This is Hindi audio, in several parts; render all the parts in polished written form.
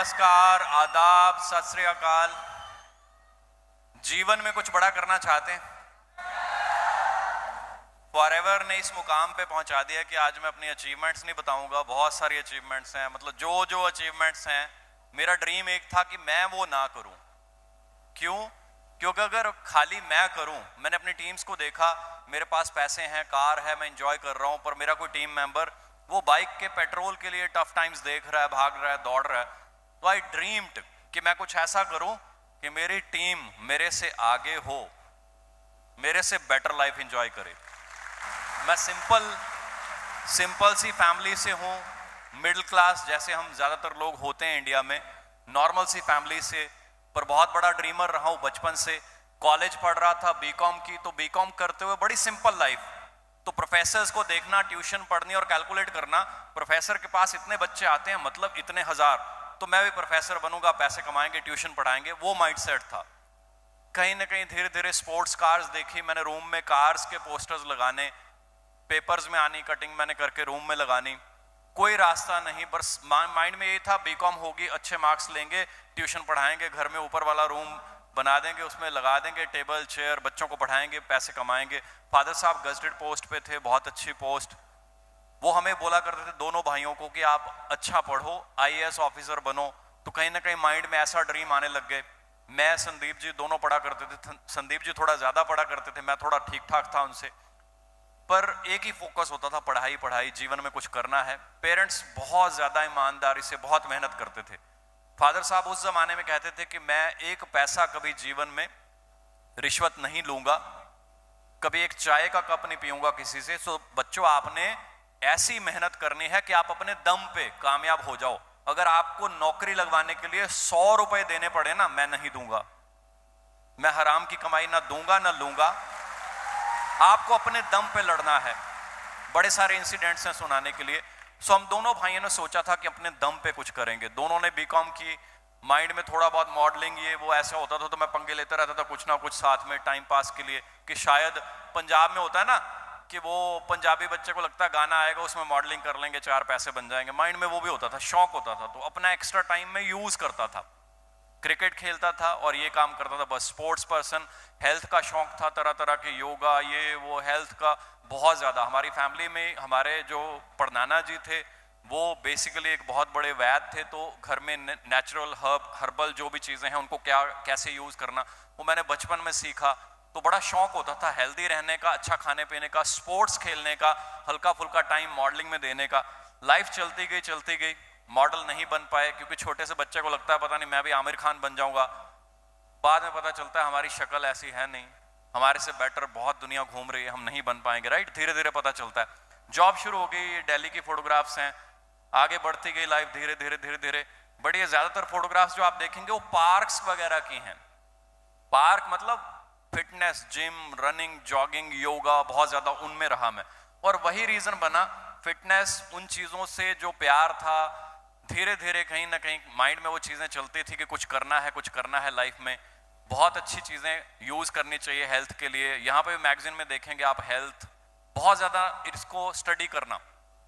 नमस्कार, आदाब, सत श्री अकाल। जीवन में कुछ बड़ा करना चाहते हैं? फॉरएवर ने इस मुकाम पे पहुंचा दिया कि आज मैं अपनी अचीवमेंट्स नहीं बताऊंगा। बहुत सारी अचीवमेंट्स हैं, मतलब जो जो अचीवमेंट्स हैं, मेरा ड्रीम एक था कि मैं वो ना करूं। क्यों? क्योंकि अगर खाली मैं करूं, मैंने अपनी टीम्स को देखा, मेरे पास पैसे हैं, कार है, मैं एंजॉय कर रहा हूं, पर मेरा कोई टीम मेंबर वो बाइक के पेट्रोल के लिए टफ टाइम्स देख रहा है, भाग रहा है, दौड़ रहा है। तो आई ड्रीम्ड कि मैं कुछ ऐसा करूं कि मेरी टीम मेरे से आगे हो, मेरे से बेटर लाइफ एंजॉय करे। मैं सिंपल सी फैमिली से हूं, मिडिल क्लास जैसे हम ज्यादातर लोग होते हैं इंडिया में, नॉर्मल सी फैमिली से, पर बहुत बड़ा ड्रीमर रहा हूं बचपन से। कॉलेज पढ़ रहा था बीकॉम की, तो बीकॉम करते हुए बड़ी सिंपल लाइफ। तो प्रोफेसर्स को देखना, ट्यूशन पढ़नी और कैलकुलेट करना, प्रोफेसर के पास इतने बच्चे आते हैं, मतलब इतने हजार, तो मैं भी प्रोफेसर बनूंगा, पैसे कमाएंगे, ट्यूशन पढ़ाएंगे, वो माइंडसेट था। कहीं ना कहीं धीरे धीरे स्पोर्ट्स कार्स देखी मैंने, रूम में कार्स के पोस्टर्स लगाने, पेपर्स में आनी, कटिंग मैंने करके रूम में लगानी, कोई रास्ता नहीं, बस माइंड में ये था बीकॉम होगी, अच्छे मार्क्स लेंगे, ट्यूशन पढ़ाएंगे, घर में ऊपर वाला रूम बना देंगे, उसमें लगा देंगे टेबल चेयर, बच्चों को पढ़ाएंगे, पैसे कमाएंगे। फादर साहब गजेटेड पोस्ट पे थे, बहुत अच्छी पोस्ट। वो हमें बोला करते थे दोनों भाइयों को कि आप अच्छा पढ़ो, आईएएस ऑफिसर बनो। तो कहीं ना कहीं माइंड में ऐसा ड्रीम आने लग गए। मैं, संदीप जी दोनों पढ़ा करते थे, संदीप जी थोड़ा ज्यादा पढ़ा करते थे, मैं थोड़ा ठीक ठाक था उनसे, पर एक ही फोकस होता था, पढ़ाई पढ़ाई, जीवन में कुछ करना है। पेरेंट्स बहुत ज्यादा ईमानदारी से बहुत मेहनत करते थे। फादर साहब उस जमाने में कहते थे कि मैं एक पैसा कभी जीवन में रिश्वत नहीं लूंगा, कभी एक चाय का कप नहीं पीऊंगा किसी से। सो बच्चों, आपने ऐसी मेहनत करनी है कि आप अपने दम पे कामयाब हो जाओ। अगर आपको नौकरी लगवाने के लिए 100 रुपए देने पड़े ना, मैं नहीं दूंगा, मैं हराम की कमाई ना दूंगा ना लूंगा। आपको अपने दम पे लड़ना है। बड़े सारे इंसिडेंट्स हैं सुनाने के लिए। सो हम दोनों भाइयों ने सोचा था कि अपने दम पे कुछ करेंगे। दोनों ने बीकॉम की, माइंड में थोड़ा बहुत मॉडलिंग ये वो ऐसा होता था, तो मैं पंगे लेता रहता था कुछ ना कुछ साथ में टाइम पास के लिए, कि शायद पंजाब में होता है ना कि वो पंजाबी बच्चे को लगता है गाना आएगा उसमें मॉडलिंग कर लेंगे, 4 पैसे बन जाएंगे। माइंड में वो भी होता था, शौक होता था, तो अपना एक्स्ट्रा टाइम में यूज करता था। क्रिकेट खेलता था और ये काम करता था, बस स्पोर्ट्स पर्सन। हेल्थ का शौक था, तरह तरह के योगा, ये वो, हेल्थ का बहुत ज्यादा। हमारी फैमिली में हमारे जो परनाना जी थे वो बेसिकली एक बहुत बड़े वैद थे, तो घर में नेचुरल हर्बल जो भी चीजें हैं उनको क्या कैसे यूज करना, वो मैंने बचपन में सीखा। तो बड़ा शौक होता था हेल्दी रहने का, अच्छा खाने पीने का, स्पोर्ट्स खेलने का, हल्का फुल्का टाइम मॉडलिंग में देने का। लाइफ चलती गई, मॉडल नहीं बन पाए, क्योंकि छोटे से बच्चे को लगता है पता नहीं मैं भी आमिर खान बन जाऊंगा। बाद में पता चलता है हमारी शक्ल ऐसी है नहीं, हमारे से बेटर बहुत दुनिया घूम रही है, हम नहीं बन पाएंगे, राइट। धीरे धीरे पता चलता है। जॉब शुरू हो गई, दिल्ली की फोटोग्राफ्स हैं, आगे बढ़ती गई लाइफ धीरे धीरे। बट ये ज्यादातर फोटोग्राफ्स जो आप देखेंगे वो पार्क्स वगैरह की हैं। पार्क मतलब fitness, gym, running, jogging, yoga, बहुत ज्यादा उनमें रहा मैं। और वही रीजन बना, फिटनेस, उन चीजों से जो प्यार था, धीरे धीरे कहीं ना कहीं माइंड में वो चीजें चलती थी कि कुछ करना है लाइफ में। बहुत अच्छी चीजें यूज करनी चाहिए हेल्थ के लिए। यहाँ पे मैगजीन में देखेंगे आप, हेल्थ बहुत ज्यादा, इसको स्टडी करना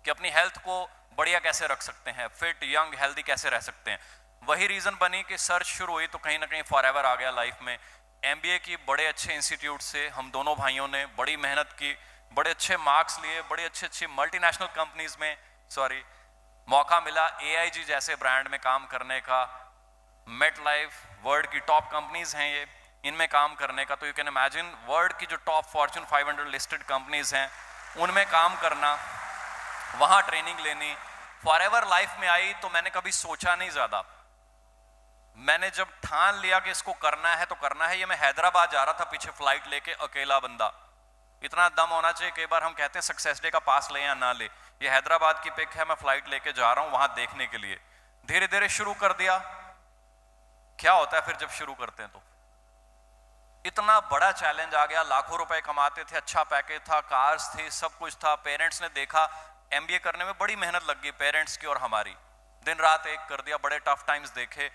कि अपनी हेल्थ को बढ़िया कैसे रख सकते हैं, फिट, यंग, हेल्दी कैसे रह सकते हैं। वही रीजन बनी कि सर्च शुरू हुई, तो कहीं ना कहीं फॉरएवर आ गया लाइफ में। एमबीए की बड़े अच्छे इंस्टीट्यूट से हम दोनों भाइयों ने बड़ी मेहनत की, बड़े अच्छे मार्क्स लिए, बड़ी अच्छी मल्टीनेशनल कंपनीज में मौका मिला, एआईजी जैसे ब्रांड में काम करने का, मेट लाइफ, वर्ल्ड की टॉप कंपनीज हैं ये, इनमें काम करने का। तो यू कैन इमेजिन, वर्ल्ड की जो टॉप फॉर्च्यून 500 लिस्टेड कंपनीज हैं उनमें काम करना, वहां ट्रेनिंग लेनी। फॉरएवर लाइफ में आई तो मैंने कभी सोचा नहीं ज्यादा। मैंने जब ठान लिया कि इसको करना है तो करना है। ये मैं हैदराबाद जा रहा था पीछे फ्लाइट लेके, अकेला बंदा। इतना दम होना चाहिए, कई बार हम कहते हैं सक्सेस डे का पास ले या ना ले। ये हैदराबाद की पिक है, मैं फ्लाइट लेके जा रहा हूं वहां देखने के लिए। धीरे धीरे शुरू कर दिया। क्या होता है फिर जब शुरू करते हैं तो इतना बड़ा चैलेंज आ गया। लाखों रुपए कमाते थे, अच्छा पैकेज था, कार्स थी, सब कुछ था। पेरेंट्स ने देखा, एमबीए करने में बड़ी मेहनत लग गई पेरेंट्स की और हमारी, दिन रात एक कर दिया, बड़े टफ टाइम्स देखे।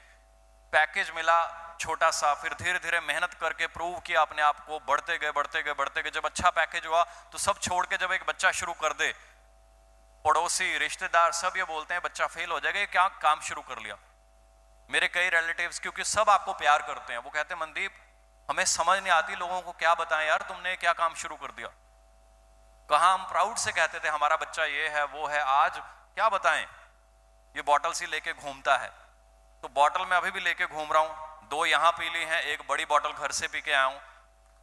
पैकेज मिला छोटा सा, फिर धीरे धीरे मेहनत करके प्रूव किया अपने आप को, बढ़ते गए। जब अच्छा पैकेज हुआ तो सब छोड़ के जब एक बच्चा शुरू कर दे, पड़ोसी, रिश्तेदार सब ये बोलते हैं बच्चा फेल हो जाएगा, ये क्या काम शुरू कर लिया। मेरे कई रिलेटिव्स, क्योंकि सब आपको प्यार करते हैं, वो कहते हैं मनदीप हमें समझ नहीं आती लोगों को क्या बताएं यार, तुमने क्या काम शुरू कर दिया। कहाँ हम प्राउड से कहते थे हमारा बच्चा ये है वो है, आज क्या बताएं, ये बॉटल सी लेके घूमता है। तो बॉटल मैं अभी भी लेके घूम रहा हूं, 2 यहां पी ली हैं, एक बड़ी बॉटल घर से पी के आया हूं।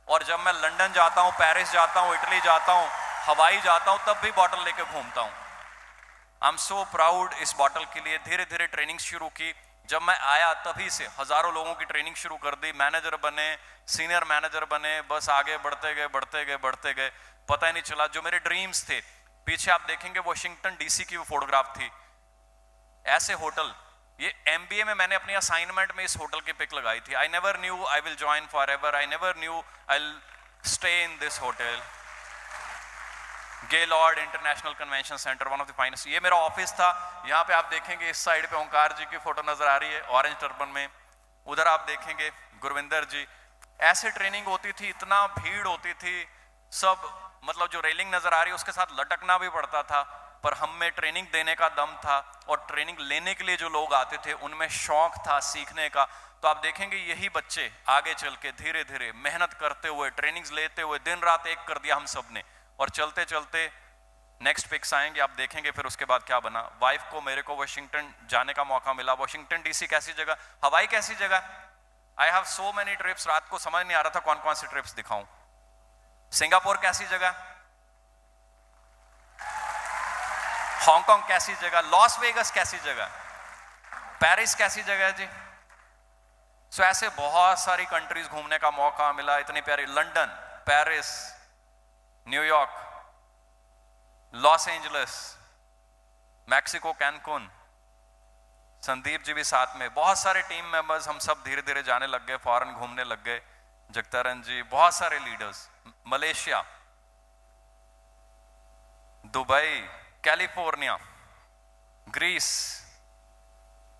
और जब मैं लंदन जाता हूं, पेरिस जाता हूं, इटली जाता हूं, हवाई जाता हूं, तब भी बॉटल लेके घूमता हूं। आई एम सो प्राउड इस बॉटल के लिए। धीरे धीरे ट्रेनिंग शुरू की, जब मैं आया तभी से हजारों लोगों की ट्रेनिंग शुरू कर दी, मैनेजर बने, सीनियर मैनेजर बने, बस आगे बढ़ते गए बढ़ते गए बढ़ते गए, पता ही नहीं चला। जो मेरे ड्रीम्स थे, पीछे आप देखेंगे वॉशिंगटन डीसी की वो फोटोग्राफ थी, ऐसे होटल, ये एमबीए में मैंने अपनी असाइनमेंट में इस होटल की पिक लगाई थी। I never knew I will join for ever, I never knew I will stay in this hotel. Gaylord international convention centre, one of the finest. ये मेरा ऑफिस था। यहाँ पे आप देखेंगे इस साइड पे ओंकार जी की फोटो नजर आ रही है ऑरेंज टर्बन में, उधर आप देखेंगे गुरविंदर जी। ऐसे ट्रेनिंग होती थी, इतना भीड़ होती थी, सब मतलब जो रेलिंग नजर आ रही है उसके साथ लटकना भी पड़ता था, पर हम में ट्रेनिंग देने का दम था और ट्रेनिंग लेने के लिए जो लोग आते थे उनमें शौक था सीखने का। तो आप देखेंगे यही बच्चे आगे चल के धीरे धीरे मेहनत करते हुए, ट्रेनिंग्स लेते हुए, दिन रात एक कर दिया हम सब ने। और चलते चलते नेक्स्ट पिक्स आएंगे, आप देखेंगे फिर उसके बाद क्या बना। वाइफ को मेरे को वाशिंगटन जाने का मौका मिला। वाशिंगटन डीसी कैसी जगह, हवाई कैसी जगह। I have so many trips, रात को समझ नहीं आ रहा था कौन कौन सी ट्रिप्स दिखाऊं। सिंगापुर कैसी जगह, हांगकांग कैसी जगह, लॉस वेगस कैसी जगह, पेरिस कैसी जगह जी। सो ऐसे बहुत सारी कंट्रीज घूमने का मौका मिला, इतनी प्यारी, London, Paris, New York, Los Angeles, Mexico, Cancun. Sandeep ji भी साथ में, बहुत सारे टीम मेंबर्स, हम सब धीरे धीरे जाने लग गए, फॉरेन घूमने लग गए। जगतारन जी, बहुत सारे leaders, Malaysia, Dubai, California, Greece.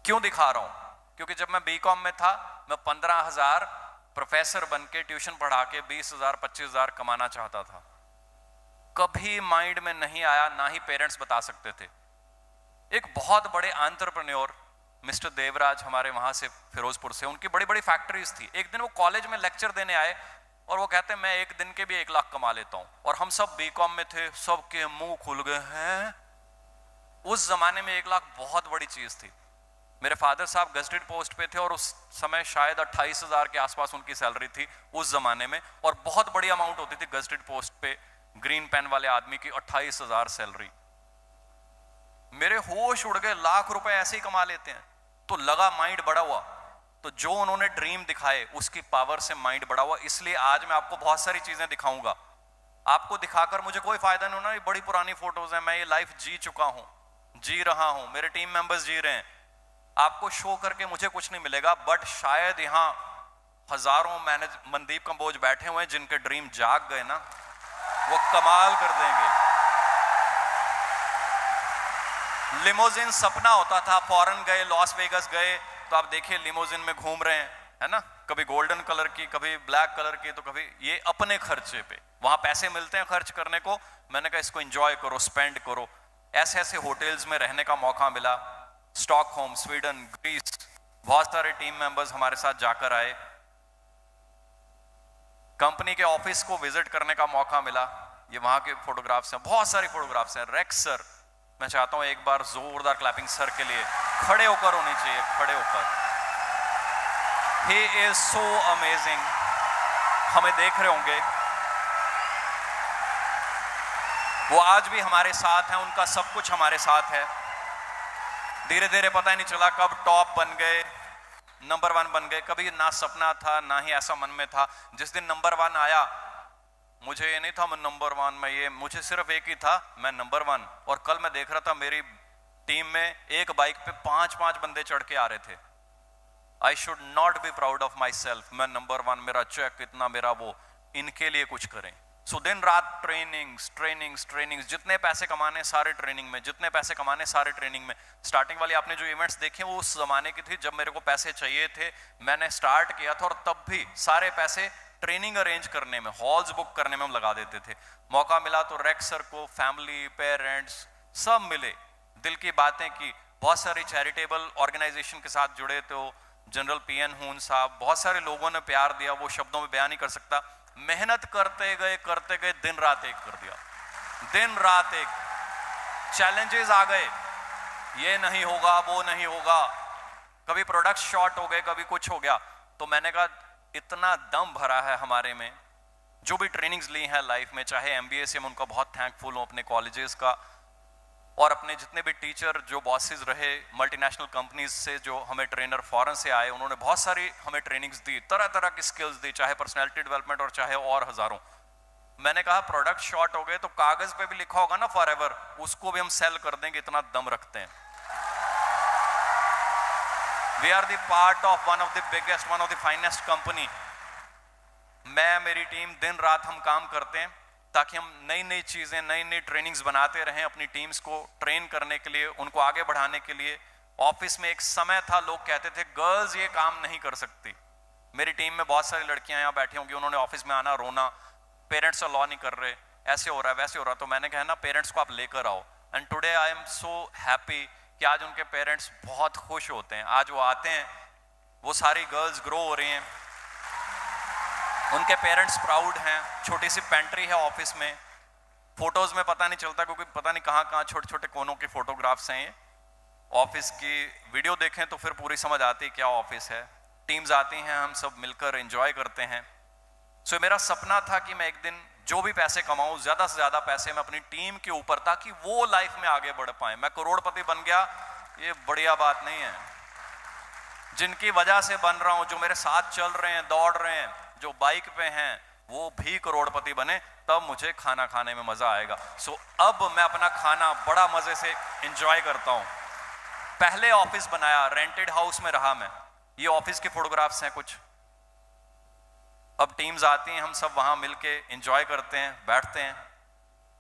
क्यों दिखा रहा हूं, क्योंकि जब मैं बीकॉम में था, मैं 15,000 प्रोफेसर बन के ट्यूशन पढ़ा के 20,000 25,000 कमाना चाहता था। कभी माइंड में नहीं आया, ना ही पेरेंट्स बता सकते थे। एक बहुत बड़े एंटरप्रेन्योर मिस्टर देवराज, हमारे वहां से फिरोजपुर से, उनकी बड़ी बड़ी फैक्ट्रीज थी। एक दिन वो कॉलेज में लेक्चर देने आए और वो कहते हैं मैं एक दिन के भी 1 लाख कमा लेता हूं। और हम सब बीकॉम में थे, सबके मुंह खुल गए हैं। उस जमाने में 1 लाख बहुत बड़ी चीज थी। मेरे फादर साहब गजेटेड पोस्ट पे थे और उस समय शायद 28,000 के आसपास उनकी सैलरी थी उस जमाने में, और बहुत बड़ी अमाउंट होती थी गजेटेड पोस्ट पे ग्रीन पेन वाले आदमी की 28,000 सैलरी। मेरे होश उड़ गए, लाख रुपए ऐसे ही कमा लेते हैं। तो लगा माइंड बड़ा हुआ। तो जो उन्होंने ड्रीम दिखाए उसकी पावर से माइंड बड़ा हुआ। इसलिए आज मैं आपको बहुत सारी चीजें दिखाऊंगा। आपको दिखाकर मुझे कोई फायदा नहीं होना, ये बड़ी पुरानी फोटोज हैं, मैं ये लाइफ जी चुका हूं, जी रहा हूं, मेरे टीम मेंबर्स जी रहे हैं। आपको शो करके मुझे कुछ नहीं मिलेगा, बट शायद यहां हजारों मनदीप कंबोज बैठे हुए हैं जिनके ड्रीम जाग गए ना, वो कमाल कर देंगे। लिमोजिन सपना होता था, फॉरेन गए, लॉस वेगस गए, तो आप देखिए लिमोजिन में घूम रहे हैं, है ना, कभी गोल्डन कलर की, कभी ब्लैक कलर की, तो कभी ये अपने खर्चे पे। वहां पैसे मिलते हैं खर्च करने को, मैंने कहा इसको एंजॉय करो, स्पेंड करो। ऐसे ऐसे होटल्स में रहने का मौका मिला, स्टॉकहोम, स्वीडन, ग्रीस। बहुत सारे टीम मेंबर्स हमारे साथ जाकर आए। कंपनी के ऑफिस को विजिट करने का मौका मिला। ये वहां के फोटोग्राफ्स हैं, बहुत सारी फोटोग्राफ्स हैं। रेक्स सर, मैं चाहता हूं एक बार जोरदार क्लैपिंग सर के लिए, खड़े होकर होनी चाहिए, खड़े होकर। He is so amazing. हमें देख रहे होंगे, वो आज भी हमारे साथ हैं, उनका सब कुछ हमारे साथ है। धीरे धीरे पता ही नहीं चला कब टॉप बन गए, नंबर 1 बन गए। कभी ना सपना था, ना ही ऐसा मन में था। जिस दिन नंबर 1 आया, मुझे ये नहीं था मैं नंबर 1 में, ये मुझे सिर्फ एक ही था, मैं नंबर 1। और कल मैं देख रहा था मेरी टीम में एक बाइक पे 5-5 बंदे चढ़ के आ रहे थे। I should not be proud of my self. मैं नंबर 1, मेरा चेक इतना, मेरा वो, इनके लिए कुछ करें। सो दिन रात ट्रेनिंग्स ट्रेनिंग्स ट्रेनिंग्स, जितने पैसे कमाने सारे ट्रेनिंग में, जितने पैसे कमाने सारे ट्रेनिंग में। स्टार्टिंग वाली आपने जो इवेंट्स देखे वो उस जमाने की थी जब मेरे को पैसे चाहिए थे, मैंने स्टार्ट किया था, और तब भी सारे पैसे ट्रेनिंग अरेंज करने में, हॉल्स बुक करने में हम लगा देते थे। मौका मिला तो रेक्स सर को, फैमिली, पेरेंट्स सब मिले, दिल की बातें की। बहुत सारी चैरिटेबल ऑर्गेनाइजेशन के साथ जुड़े, तो जनरल पीएन हून साहब, बहुत सारे लोगों ने प्यार दिया, वो शब्दों में बयान नहीं कर सकता। मेहनत करते गए, दिन रात एक कर दिया, दिन रात एक। चैलेंजेस आ गए, ये नहीं होगा, वो नहीं होगा, कभी प्रोडक्ट शॉर्ट हो गए, कभी कुछ हो गया। तो मैंने कहा इतना दम भरा है हमारे में, जो भी ट्रेनिंग्स ली हैं लाइफ में, चाहे एमबीए से मैं उनका बहुत थैंकफुल हूँ, अपने कॉलेजेस का, और अपने जितने भी टीचर जो बॉसेस रहे मल्टीनेशनल कंपनीज से, जो हमें ट्रेनर फॉरेन से आए, उन्होंने बहुत सारी हमें ट्रेनिंग्स दी, तरह तरह की स्किल्स दी, चाहे पर्सनैलिटी डेवलपमेंट और चाहे और हजारों। मैंने कहा प्रोडक्ट शॉर्ट हो गए तो कागज पे भी लिखा होगा ना फॉरएवर, उसको भी हम सेल कर देंगे, इतना दम रखते हैं। We are the part of one of the biggest, one of the finest company. मैं, मेरी टीम दिन रात हम काम करते हैं ताकि हम नई नई चीजें, नई नई ट्रेनिंग्स बनाते रहें, अपनी टीम्स को ट्रेन करने के लिए, उनको आगे बढ़ाने के लिए। ऑफिस में एक समय था लोग कहते थे गर्ल्स ये काम नहीं कर सकती। मेरी टीम में बहुत सारी लड़कियां यहाँ बैठी होंगी, उन्होंने ऑफिस में आना, रोना, पेरेंट्स अलाउ नहीं कर रहे, ऐसे हो रहा है, वैसे हो रहा है। तो मैंने कहा ना पेरेंट्स को आप लेकर आओ, and today I am so happy कि आज उनके पेरेंट्स बहुत खुश होते हैं। आज वो आते हैं, वो सारी गर्ल्स ग्रो हो रही हैं, उनके पेरेंट्स प्राउड हैं। छोटी सी पेंट्री है ऑफिस में, फोटोज में पता नहीं चलता क्योंकि पता नहीं कहाँ कहाँ छोटे छोटे कोनों की फोटोग्राफ्स हैं ये। ऑफिस की वीडियो देखें तो फिर पूरी समझ आती है क्या ऑफिस है। टीम्स आती हैं, हम सब मिलकर एंजॉय करते हैं। सो मेरा सपना था कि मैं एक दिन जो भी पैसे कमाऊं, ज्यादा से ज्यादा पैसे मैं अपनी टीम के ऊपर, ताकि वो लाइफ में आगे बढ़ पाए। मैं करोड़पति बन गया, ये बढ़िया बात नहीं है। जिनकी वजह से बन रहा हूं, जो मेरे साथ चल रहे हैं, दौड़ रहे हैं, जो बाइक पे हैं, वो भी करोड़पति बने, तब मुझे खाना खाने में मजा आएगा। सो अब मैं अपना खाना बड़ा मजे से एंजॉय करता हूं। पहले ऑफिस बनाया, रेंटेड हाउस में रहा मैं, ये ऑफिस के फोटोग्राफ्स हैं कुछ। अब टीम्स आती हैं, हम सब वहां मिलके एंजॉय करते हैं, बैठते हैं।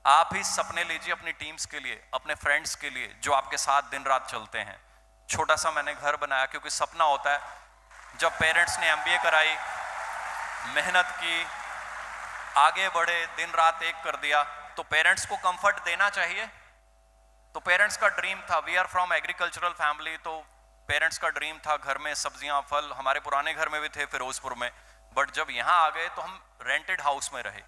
आप ही सपने लीजिए अपनी टीम्स के लिए, अपने फ्रेंड्स के लिए, जो आपके साथ दिन रात चलते हैं। छोटा सा मैंने घर बनाया, क्योंकि सपना होता है जब पेरेंट्स ने एमबीए कराई, मेहनत की, आगे बढ़े, दिन रात एक कर दिया, तो पेरेंट्स को कंफर्ट देना चाहिए। तो पेरेंट्स का ड्रीम था, we are from agricultural family, तो पेरेंट्स का ड्रीम था घर में सब्जियां, फल, हमारे पुराने घर में भी थे फिरोजपुर में, बट जब यहाँ आ गए तो हम रेंटेड हाउस में रहे।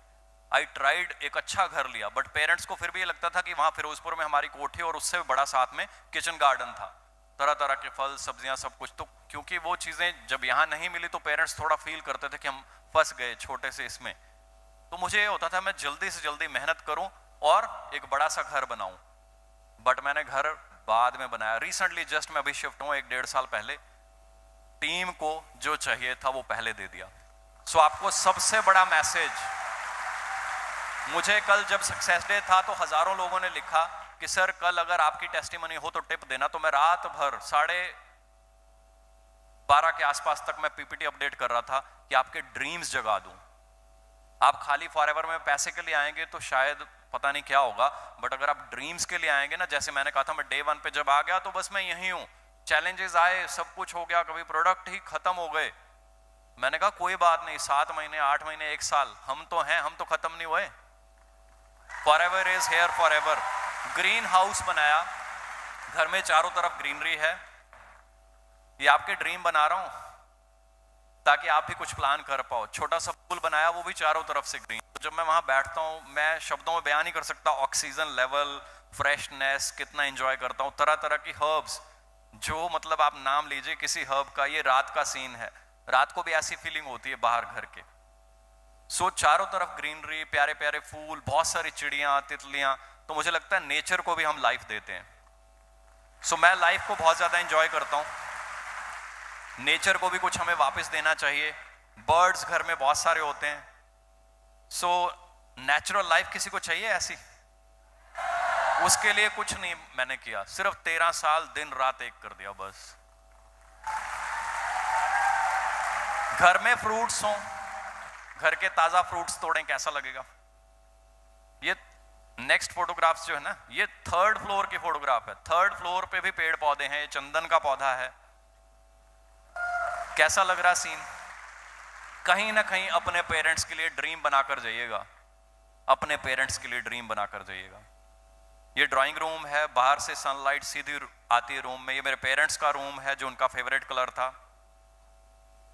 आई ट्राइड, एक अच्छा घर लिया, बट पेरेंट्स को फिर भी ये लगता था कि वहाँ फिरोजपुर में हमारी कोठी और उससे बड़ा साथ में किचन गार्डन था, तरह तरह के फल, सब्जियां, सब कुछ। तो क्योंकि वो चीज़ें जब यहाँ नहीं मिली तो पेरेंट्स थोड़ा फील करते थे कि हम फंस गए छोटे से इसमें। तो मुझे ये होता था मैं जल्दी से जल्दी मेहनत करूं और एक बड़ा सा घर बनाऊं, बट मैंने घर बाद में बनाया। रिसेंटली जस्ट मैं अभी शिफ्ट हूं, 1-1.5 साल पहले। टीम को जो चाहिए था वो पहले दे दिया। सो आपको सबसे बड़ा मैसेज, मुझे कल जब सक्सेस डे था तो हजारों लोगों ने लिखा कि सर कल अगर आपकी टेस्टिमनी हो तो टिप देना। तो मैं रात भर 12:30 के आसपास तक मैं पीपीटी अपडेट कर रहा था कि आपके ड्रीम्स जगा दूं। आप खाली फॉरएवर में पैसे के लिए आएंगे तो शायद पता नहीं क्या होगा, बट अगर आप ड्रीम्स के लिए आएंगे ना, जैसे मैंने कहा था, मैं डे 1 पे जब आ गया तो बस मैं यही हूं। चैलेंजेस आए, सब कुछ हो गया, कभी प्रोडक्ट ही खत्म हो गए, मैंने कहा कोई बात नहीं, 7 महीने, 8 महीने, 1 साल, हम तो हैं, हम तो खत्म नहीं हुए। Forever is here forever. Green house बनाया, घर में चारों तरफ ग्रीनरी है। ये आपके ड्रीम बना रहा हूं ताकि आप भी कुछ प्लान कर पाओ। छोटा सा पूल बनाया, वो भी चारों तरफ से ग्रीन। तो जब मैं वहां बैठता हूं, मैं शब्दों में बयान नहीं कर सकता ऑक्सीजन लेवल, फ्रेशनेस, कितना एंजॉय करता हूं। तरह तरह की हर्ब्स, जो मतलब आप नाम लीजिए किसी हर्ब का। ये रात का सीन है, रात को भी ऐसी फीलिंग होती है बाहर घर के। सो चारों तरफ ग्रीनरी, प्यारे प्यारे फूल, बहुत सारी चिड़ियां, तितलियां। तो मुझे लगता है नेचर को भी हम लाइफ देते हैं। सो मैं लाइफ को बहुत ज्यादा एंजॉय करता हूं, नेचर को भी कुछ हमें वापस देना चाहिए। बर्ड्स घर में बहुत सारे होते हैं। सो नेचुरल लाइफ किसी को चाहिए ऐसी, उसके लिए कुछ नहीं मैंने किया, सिर्फ 13 साल दिन रात एक कर दिया बस। घर में फ्रूट्स हों, घर के ताजा फ्रूट्स तोड़ें, कैसा लगेगा। ये नेक्स्ट फोटोग्राफ्स जो है ना, ये 3rd फ्लोर की फोटोग्राफ है। 3rd फ्लोर पे भी पेड़ पौधे हैं, ये चंदन का पौधा है। कैसा लग रहा सीन। कहीं ना कहीं अपने पेरेंट्स के लिए ड्रीम बनाकर जाइएगा, अपने पेरेंट्स के लिए ड्रीम बनाकर जाइएगा। ये ड्राइंग रूम है, बाहर से सनलाइट सीधी आती है रूम में। ये मेरे पेरेंट्स का रूम है जो उनका फेवरेट कलर था।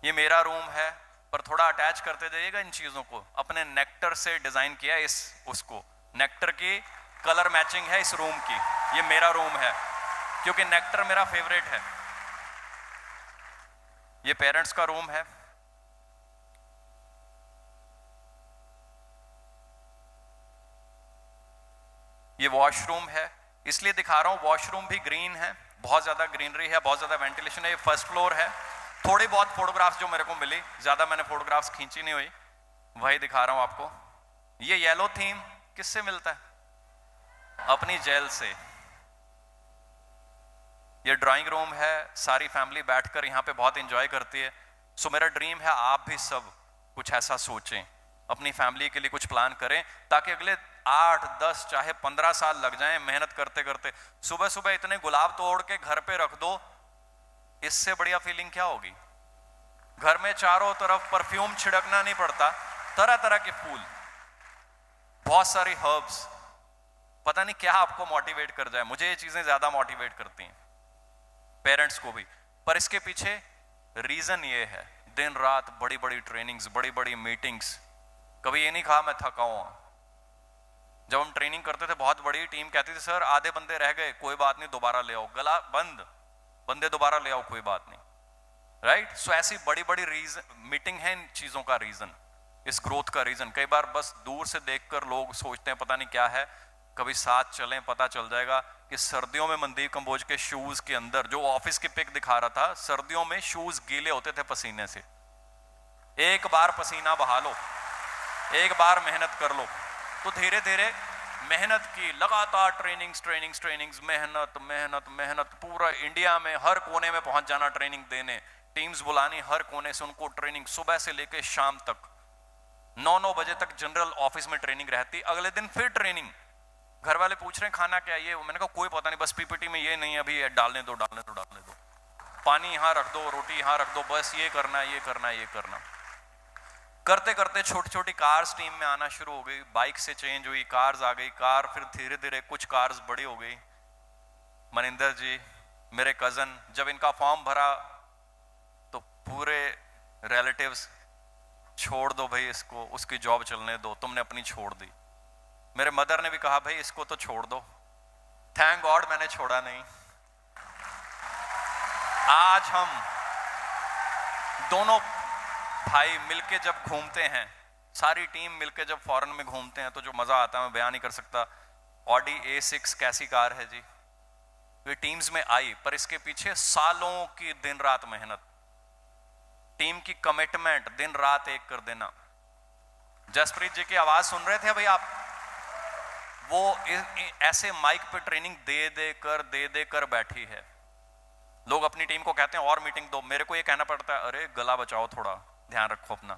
ये मेरा रूम है, पर थोड़ा अटैच करते जाइएगा इन चीजों को। अपने नेक्टर से डिजाइन किया इस उसको, नेक्टर की कलर मैचिंग है इस रूम की। ये मेरा रूम है क्योंकि नेक्टर मेरा फेवरेट है। ये पेरेंट्स का रूम है। ये वॉशरूम है, इसलिए दिखा रहा हूं, वॉशरूम भी ग्रीन है, बहुत ज्यादा ग्रीनरी है, बहुत ज्यादा वेंटिलेशन है। ये फर्स्ट फ्लोर है। थोड़ी बहुत फोटोग्राफ्स जो मेरे को मिली, ज्यादा मैंने फोटोग्राफ्स खींची नहीं हुई, वही दिखा रहा हूं आपको। ये येलो थीम किससे मिलता है? अपनी जेल से। ये ड्राइंग रूम है, सारी फैमिली बैठकर यहाँ पे बहुत एंजॉय करती है। सो मेरा ड्रीम है आप भी सब कुछ ऐसा सोचें, अपनी फैमिली के लिए कुछ प्लान करें, ताकि अगले 8, 10 चाहे 15 साल लग जाएं मेहनत करते करते। सुबह सुबह इतने गुलाब तोड़ के घर पे रख दो, इससे बढ़िया फीलिंग क्या होगी? घर में चारों तरफ परफ्यूम छिड़कना नहीं पड़ता, तरह तरह के फूल, बहुत सारी हर्ब्स। पता नहीं क्या आपको मोटिवेट कर जाए, मुझे ये चीजें ज्यादा मोटिवेट करती हैं, पेरेंट्स को भी। पर इसके पीछे रीजन ये है, दिन रात बड़ी बड़ी ट्रेनिंग्स, बड़ी बड़ी मीटिंग्स। कभी ये नहीं कहा मैं थका हुआ। जब हम ट्रेनिंग करते थे, बहुत बड़ी टीम कहती थी सर आधे बंदे रह गए, कोई बात नहीं दोबारा ले आओ, गला बंद, बंदे दोबारा ले आओ, कोई बात नहीं, राइट। सो ऐसी बड़ी बड़ी रीजन मीटिंग है इन चीजों का रीजन, इस ग्रोथ का रीजन। कई बार बस दूर से देखकर लोग सोचते हैं पता नहीं क्या है, कभी साथ चलें पता चल जाएगा कि सर्दियों में मनदीप कंबोज के शूज के अंदर, जो ऑफिस की पिक दिखा रहा था, सर्दियों में शूज गीले होते थे पसीने से। एक बार पसीना बहा लो, एक बार मेहनत कर लो, तो धीरे धीरे मेहनत की लगातार ट्रेनिंग्स, मेहनत मेहनत मेहनत, पूरा इंडिया में हर कोने में पहुंच जाना, ट्रेनिंग देने, टीम्स बुलानी हर कोने से, उनको ट्रेनिंग सुबह से लेकर शाम तक 9-9 बजे तक जनरल ऑफिस में ट्रेनिंग रहती। अगले दिन फिर ट्रेनिंग। घर वाले पूछ रहे हैं खाना क्या ये, मैंने कहा कोई पता नहीं, बस पीपीटी में ये नहीं, अभी डालने दो, पानी यहाँ रख दो, रोटी यहाँ रख दो, बस ये करना है, ये करना है, ये करना। करते करते छोटी छोटी कार्स टीम में आना शुरू हो गई, बाइक से चेंज हुई, कार्स आ गई, कार फिर धीरे धीरे कुछ कार्स बड़ी हो गई। मनिंदर जी मेरे कजन, जब इनका फॉर्म भरा तो पूरे रिलेटिव्स, छोड़ दो भाई इसको, उसकी जॉब चलने दो, तुमने अपनी छोड़ दी। मेरे मदर ने भी कहा भाई इसको तो छोड़ दो। थैंक गॉड मैंने छोड़ा नहीं। आज हम दोनों भाई मिलके जब घूमते हैं, सारी टीम मिलके जब फॉरेन में घूमते हैं, तो जो मजा आता है मैं बयान नहीं कर सकता। ऑडी A6 कैसी कार है जी, ये टीम्स में आई, पर इसके पीछे सालों की दिन रात मेहनत, टीम की कमिटमेंट, दिन रात एक कर देना। जसप्रीत जी की आवाज सुन रहे थे भाई आप, वो ऐसे माइक पे ट्रेनिंग दे दे कर बैठी है। लोग अपनी टीम को कहते हैं और मीटिंग दो, मेरे को ये कहना पड़ता है अरे गला बचाओ, थोड़ा ध्यान रखो अपना।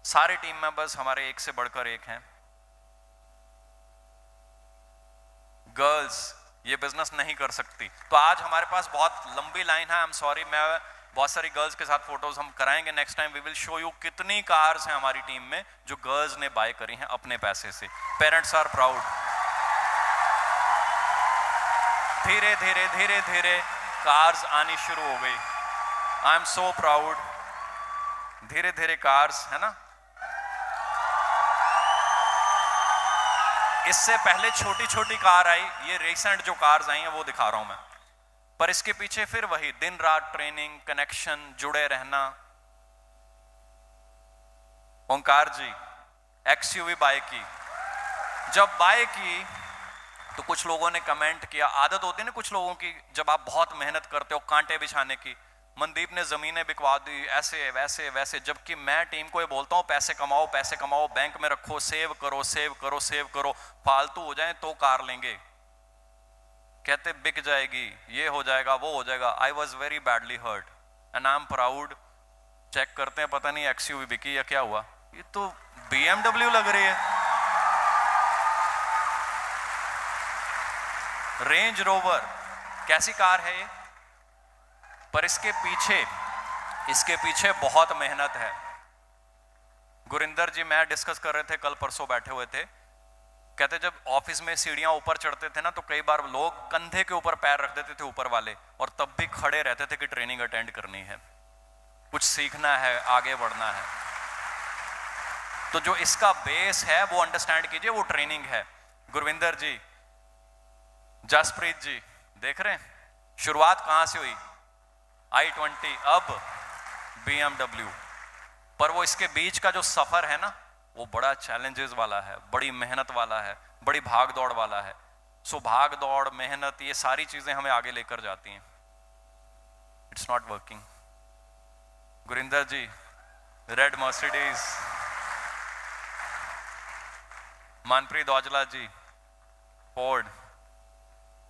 सारे टीम मेंबर्स हमारे एक से बढ़कर एक हैं। गर्ल्स ये बिजनेस नहीं कर सकती, तो आज हमारे पास बहुत लंबी लाइन है। आई एम सॉरी, मैं बहुत सारी गर्ल्स के साथ फोटोज हम कराएंगे next time. We will show you कितनी कार्स हैं हमारी टीम में जो गर्ल्स ने बाय करी हैं अपने पैसे से। Parents are proud. धीरे धीरे धीरे धीरे कार्स आनी शुरू हो गई। I am so proud. धीरे धीरे कार्स, है ना। इससे पहले छोटी छोटी कार आई, ये रिसेंट जो कार्स आई हैं वो दिखा रहा हूं मैं। पर इसके पीछे फिर वही दिन रात ट्रेनिंग, कनेक्शन, जुड़े रहना। ओंकार जी XUV बाय की, जब बाय की तो कुछ लोगों ने कमेंट किया, आदत होती है ना कुछ लोगों की, जब आप बहुत मेहनत करते हो कांटे बिछाने की, मनदीप ने जमीनें बिकवा दी, ऐसे वैसे वैसे। जबकि मैं टीम को ये बोलता हूँ पैसे कमाओ, बैंक में रखो, सेव करो, फालतू हो जाए तो कार लेंगे। कहते बिक जाएगी, ये हो जाएगा, वो हो जाएगा। I was very badly hurt and I am proud. Check करते हैं, पता नहीं XUV बिकी या क्या हुआ, ये तो BMW लग रही है। रेंज रोवर कैसी कार है ये, पर इसके पीछे बहुत मेहनत है। गुरिंदर जी मैं डिस्कस कर रहे थे, कल परसों बैठे हुए थे, कहते जब ऑफिस में सीढ़ियां ऊपर चढ़ते थे ना, तो कई बार लोग कंधे के ऊपर पैर रख देते थे ऊपर वाले, और तब भी खड़े रहते थे कि ट्रेनिंग अटेंड करनी है। कुछ सीखना है, आगे बढ़ना है। तो जो इसका बेस है वो अंडरस्टैंड कीजिए, वो ट्रेनिंग है। गुरविंदर जी, जसप्रीत जी, देख रहे हैं शुरुआत कहां से हुई, i20, अब BMW। पर वो इसके बीच का जो सफर है ना, वो बड़ा चैलेंजेस वाला है, बड़ी मेहनत वाला है, बड़ी भाग दौड़ वाला है। सो भाग दौड़, मेहनत, ये सारी चीजें हमें आगे लेकर जाती हैं। It's not working. Gurinder ji, red Mercedes. Manpreet Aujla ji, Ford.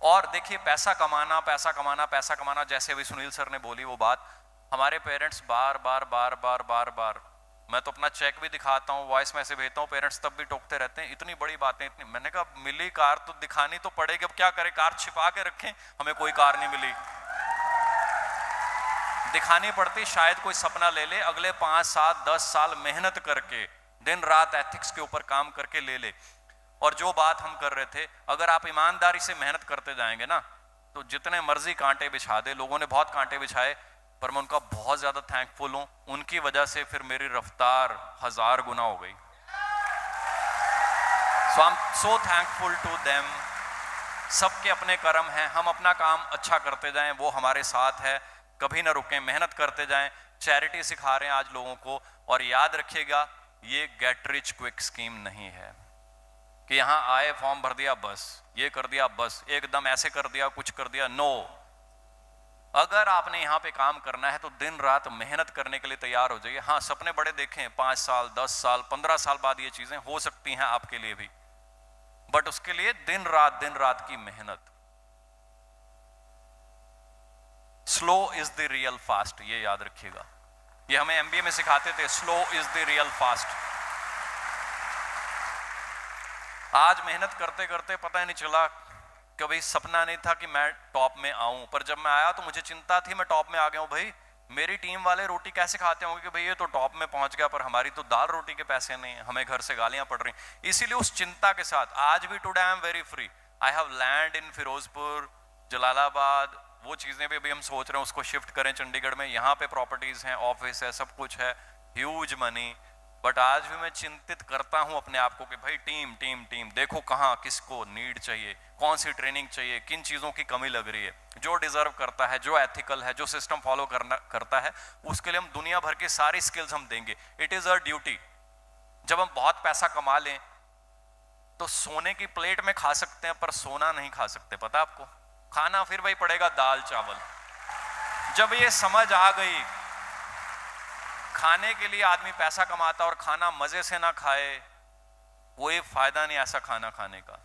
और देखिए, पैसा कमाना, पैसा कमाना, पैसा कमाना, जैसे अभी सुनील सर ने बोली वो बात, हमारे पेरेंट्स बार बार बार बार बार बार, मैं तो अपना चेक भी दिखाता हूँ, वॉइस मैसेज भेजता हूँ, पेरेंट्स तब भी टोकते रहते हैं, इतनी बड़ी बातें, इतनी। मैंने कहा मिली कार तो दिखानी तो पड़ेगी, अब क्या करें, कार छिपा के रखें, हमें कोई कार नहीं मिली, दिखानी पड़ती, शायद कोई सपना ले ले, अगले 5, 7, 10 साल मेहनत करके, दिन रात एथिक्स के ऊपर काम करके ले ले। और जो बात हम कर रहे थे, अगर आप ईमानदारी से मेहनत करते जाएंगे ना, तो जितने मर्जी कांटे बिछा दे, लोगों ने बहुत कांटे बिछाए, पर मैं उनका बहुत ज्यादा थैंकफुल हूं, उनकी वजह से फिर मेरी रफ्तार 1000 गुना हो गई। So I am so thankful to them. सबके अपने कर्म हैं, हम अपना काम अच्छा करते जाएं, वो हमारे साथ है, कभी ना रुकें, मेहनत करते जाएं। चैरिटी सिखा रहे हैं आज लोगों को, और याद रखिएगा, ये गेट रिच क्विक स्कीम नहीं है कि यहां आए, फॉर्म भर दिया, बस ये कर दिया, बस एकदम ऐसे कर दिया, कुछ कर दिया। नो, अगर आपने यहाँ पे काम करना है तो दिन रात मेहनत करने के लिए तैयार हो जाइए। हाँ, सपने बड़े देखें, 5 साल, 10 साल, 15 साल बाद ये चीजें हो सकती हैं आपके लिए भी, बट उसके लिए दिन रात की मेहनत। Slow is the real fast, ये याद रखिएगा, ये हमें MBA में सिखाते थे, slow is the real fast. आज मेहनत करते करते पता ही नहीं चला, कभी सपना नहीं था कि मैं टॉप में आऊं, पर जब मैं आया तो मुझे चिंता थी, मैं टॉप में आ गया हूं। भाई, मेरी टीम वाले रोटी कैसे खाते होंगे कि भाई ये तो टॉप में पहुंच गया, पर हमारी तो दाल रोटी के पैसे नहीं, हमें घर से गालियां पड़ रही। इसीलिए उस चिंता के साथ आज भी today I am very free. I have land in Firozpur, Jalalabad, वो चीजें भी अभी हम सोच रहे हैं उसको शिफ्ट करें चंडीगढ़ में। यहाँ पे प्रॉपर्टीज हैं, ऑफिस है, सब कुछ है, ह्यूज मनी। बट आज भी मैं चिंतित करता हूं अपने आप को कि भाई टीम टीम टीम, देखो कहाँ किसको नीड चाहिए, कौन सी ट्रेनिंग चाहिए, किन चीजों की कमी लग रही है। जो डिजर्व करता है, जो एथिकल है, जो सिस्टम फॉलो करता है, उसके लिए हम दुनिया भर की सारी स्किल्स हम देंगे। It is our duty. जब हम बहुत पैसा कमा लें तो सोने की प्लेट में खा सकते हैं, पर सोना नहीं खा सकते, पता आपको। खाना फिर वही पड़ेगा, दाल चावल। जब ये समझ आ गई, खाने के लिए आदमी पैसा कमाता और खाना मजे से ना खाए, कोई फायदा नहीं ऐसा खाना खाने का।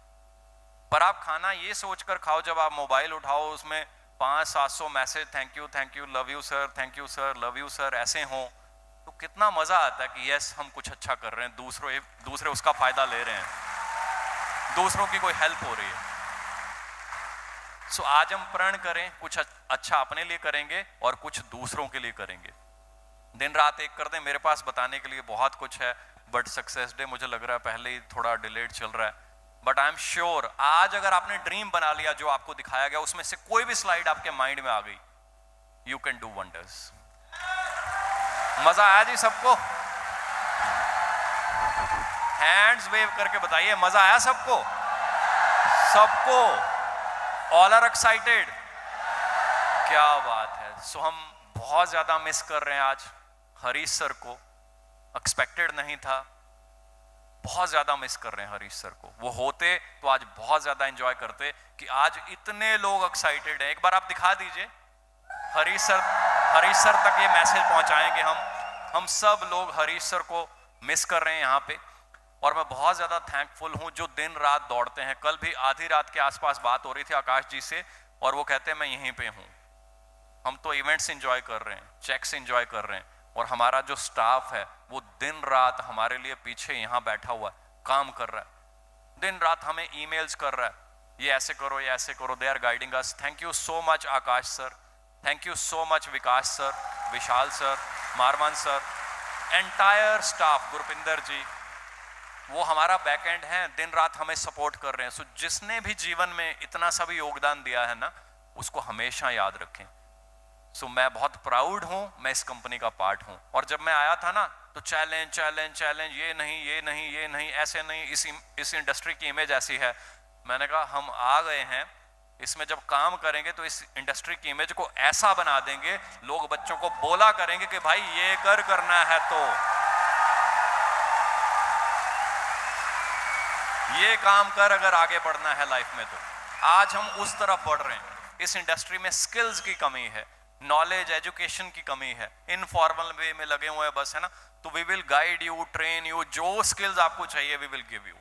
पर आप खाना ये सोचकर खाओ, जब आप मोबाइल उठाओ उसमें 500-700 message, thank you, love you sir, thank you sir, love you sir, ऐसे हो, तो कितना मजा आता है कि यस, हम कुछ अच्छा कर रहे हैं, दूसरे उसका फायदा ले रहे हैं, दूसरों की कोई हेल्प हो रही है। सो आज हम प्रण करें, कुछ अच्छा अपने लिए करेंगे और कुछ दूसरों के लिए करेंगे। दिन रात एक कर दें। मेरे पास बताने के लिए बहुत कुछ है, बट सक्सेस डे मुझे लग रहा है पहले ही थोड़ा डिलेड चल रहा है। बट आई एम श्योर, आज अगर आपने ड्रीम बना लिया जो आपको दिखाया गया, उसमें से कोई भी स्लाइड आपके माइंड में आ गई, यू कैन डू वंडर्स। मजा आया जी सबको? हैंड्स वेव करके बताइए, मजा आया सबको? सबको? All are excited? क्या बात है। सो हम बहुत ज्यादा मिस कर रहे हैं आज हरीश सर को, एक्सपेक्टेड नहीं था, बहुत ज्यादा मिस कर रहे हैं हरीश सर को। वो होते तो आज बहुत ज्यादा एंजॉय करते कि आज इतने लोग एक्साइटेड हैं। एक बार आप दिखा दीजिए, हरीश सर तक ये मैसेज पहुंचाएंगे हम सब लोग हरीश सर को मिस कर रहे हैं यहाँ पे। और मैं बहुत ज्यादा थैंकफुल हूं जो दिन रात दौड़ते हैं। कल भी आधी रात के आसपास बात हो रही थी आकाश जी से, और वो कहते हैं मैं यहीं पे हूं, हम तो इवेंट्स एंजॉय कर रहे हैं, चेक्स एंजॉय कर रहे हैं, और हमारा जो स्टाफ है वो दिन रात हमारे लिए पीछे यहाँ बैठा हुआ है, काम कर रहा है, दिन रात हमें ईमेल्स कर रहा है, ये ऐसे करो, ये ऐसे करो। They are guiding us. Thank you so much Akash sir, thank you so much Vikas sir, Vishal sir, Marwan sir, entire staff, Gurpinder ji, वो हमारा बैक एंड है, दिन रात हमें सपोर्ट कर रहे हैं। सो जिसने भी जीवन में इतना सा भी योगदान दिया है ना, उसको हमेशा याद रखें। सो मैं बहुत प्राउड हूं, मैं इस कंपनी का पार्ट हूं। और जब मैं आया था ना तो चैलेंज चैलेंज चैलेंज, ये नहीं ये नहीं ये नहीं, ऐसे नहीं, इस इंडस्ट्री की इमेज ऐसी है। मैंने कहा हम आ गए हैं, इसमें जब काम करेंगे तो इस इंडस्ट्री की इमेज को ऐसा बना देंगे, लोग बच्चों को बोला करेंगे कि भाई ये करना है तो ये काम कर, अगर आगे बढ़ना है लाइफ में तो। आज हम उस तरफ बढ़ रहे हैं। इस इंडस्ट्री में स्किल्स की कमी है, नॉलेज एजुकेशन की कमी है, इनफॉर्मल वे में लगे हुए हैं बस, है ना। तो we will guide you, train you, जो स्किल्स आपको चाहिए वी विल गिव यू,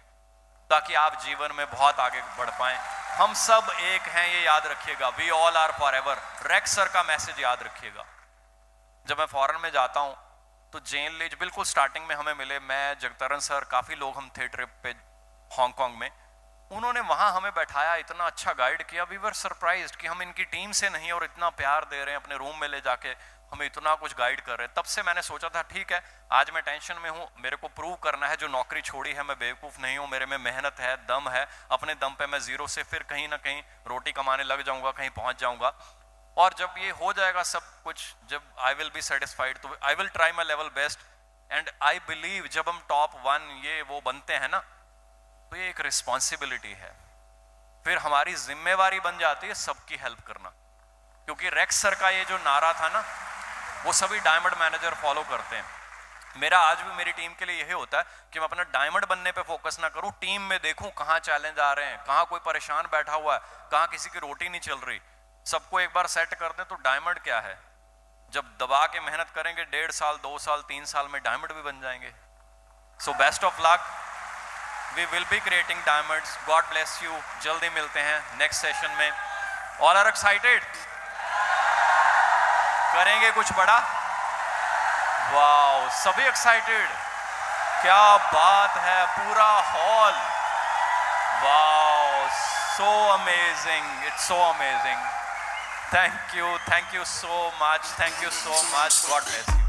ताकि आप जीवन में बहुत आगे बढ़ पाएं। हम सब एक हैं, ये याद रखिएगा। We all are forever. Rex sir का मैसेज याद रखिएगा। जब मैं फॉरेन में जाता हूं तो जेन लीज बिल्कुल स्टार्टिंग में हमें मिले, मैं, जगतरन सर, काफी लोग, हम थे ट्रिप पे हांगकांग में। उन्होंने वहां हमें बैठाया, इतना अच्छा गाइड किया। वी वर सरप्राइज्ड कि हम इनकी टीम से नहीं और इतना प्यार दे रहे हैं, अपने रूम में ले जाके हमें इतना कुछ गाइड कर रहे हैं। तब से मैंने सोचा था ठीक है, आज मैं टेंशन में हूं, मेरे को प्रूव करना है, जो नौकरी छोड़ी है मैं बेवकूफ नहीं हूं, मेरे में मेहनत है, दम है, अपने दम पे मैं जीरो से फिर कहीं ना कहीं रोटी कमाने लग जाऊंगा, कहीं पहुंच जाऊंगा। और जब ये हो जाएगा सब कुछ, जब आई विल बी सेटिस्फाइड, तो I will try my level best. And I believe जब हम टॉप 1 ये वो बनते हैं ना, तो ये एक रिस्पॉन्सिबिलिटी है, फिर हमारी जिम्मेवारी बन जाती है सबकी हेल्प करना। क्योंकि रेक्स सर का ये जो नारा था ना, वो सभी डायमंड मैनेजर फॉलो करते हैं। मेरा आज भी मेरी टीम के लिए यही होता है कि मैं अपना डायमंड बनने पे फोकस ना करूं, टीम में देखूं कहां चैलेंज आ रहे हैं, कहां कोई परेशान बैठा हुआ है, कहां किसी की रोटी नहीं चल रही, सबको एक बार सेट कर दें तो डायमंड क्या है। जब दबा के मेहनत करेंगे 1.5 साल 2 साल 3 साल में डायमंड भी बन जाएंगे। So best of luck, we will be creating diamonds. God bless you. जल्दी मिलते हैं नेक्स्ट सेशन में। All are excited? करेंगे कुछ बड़ा? वाओ, सभी एक्साइटेड, क्या बात है, पूरा hall, wow, so amazing, it's so amazing. Thank you so much, thank you so much, God bless you.